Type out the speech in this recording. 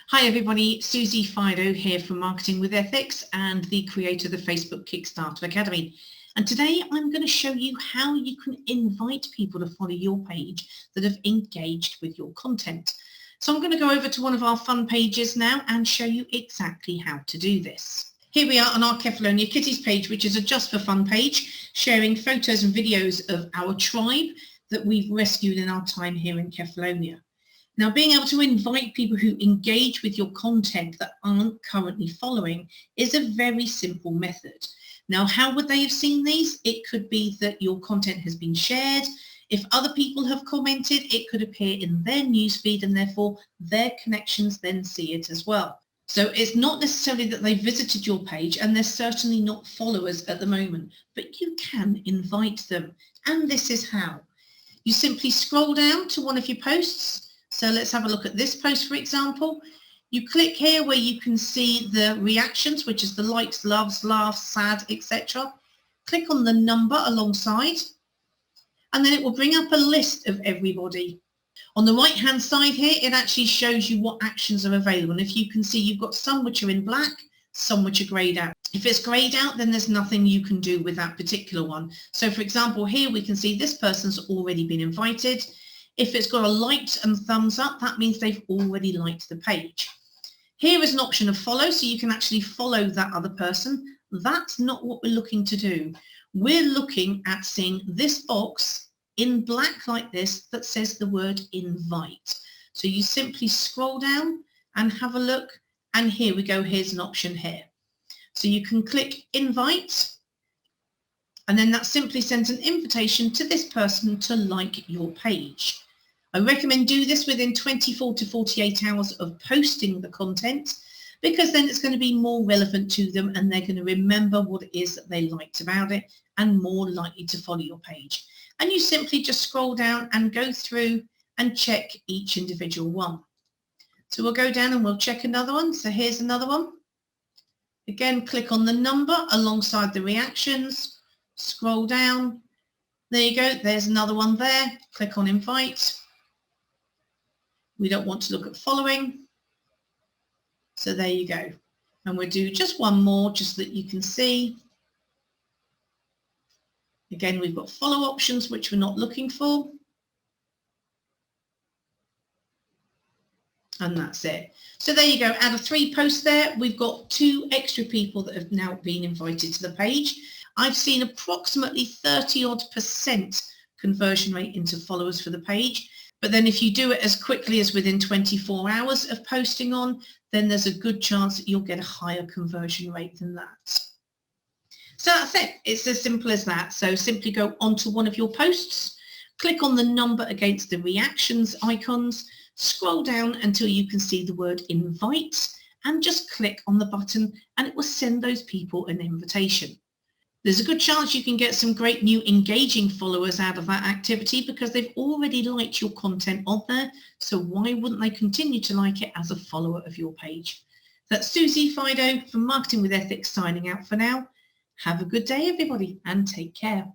Hi everybody, Susie Fido here from Marketing with Ethics and the creator of the Facebook Kickstarter Academy. And today I'm going to show you how you can invite people to follow your page that have engaged with your content. So I'm going to go over to one of our fun pages now and show you exactly how to do this. Here we are on our Kefalonia Kitties page, which is a just for fun page, sharing photos and videos of our tribe that we've rescued in our time here in Kefalonia. Now, being able to invite people who engage with your content that aren't currently following is a very simple method. Now, how would they have seen these? It could be that your content has been shared. If other people have commented, it could appear in their newsfeed and therefore their connections then see it as well. So it's not necessarily that they visited your page and they're certainly not followers at the moment, but you can invite them. And this is how. You simply scroll down to one of your posts. So let's have a look at this post, for example. You click here where you can see the reactions, which is the likes, loves, laughs, sad, etc. Click on the number alongside, and then it will bring up a list of everybody. On the right-hand side here, it actually shows you what actions are available. And if you can see, you've got some which are in black, some which are grayed out. If it's grayed out, then there's nothing you can do with that particular one. So for example, here we can see this person's already been invited. If it's got a liked and thumbs up, that means they've already liked the page. Here is an option of follow, so you can actually follow that other person. That's not what we're looking to do. We're looking at seeing this box in black like this that says the word invite. So you simply scroll down and have a look, and here we go. Here's an option here. So you can click invite, and then that simply sends an invitation to this person to like your page. I recommend do this within 24 to 48 hours of posting the content, because then it's going to be more relevant to them and they're going to remember what it is that they liked about it and more likely to follow your page. And you simply just scroll down and go through and check each individual one. So we'll go down and we'll check another one. So here's another one. Again, click on the number alongside the reactions, scroll down. There you go. There's another one there. Click on invite. We don't want to look at following. So there you go. And we'll do just one more just so that you can see. Again, we've got follow options, which we're not looking for. And that's it. So there you go. Out of 3 posts there, we've got 2 extra people that have now been invited to the page. I've seen approximately 30% conversion rate into followers for the page. But then if you do it as quickly as within 24 hours of posting on, then there's a good chance that you'll get a higher conversion rate than that. So that's it. It's as simple as that. So simply go onto one of your posts, click on the number against the reactions icons, scroll down until you can see the word invite, and just click on the button and it will send those people an invitation. There's a good chance you can get some great new engaging followers out of that activity because they've already liked your content on there. So why wouldn't they continue to like it as a follower of your page? That's Susie Fido from Marketing with Ethics signing out for now. Have a good day, everybody, and take care.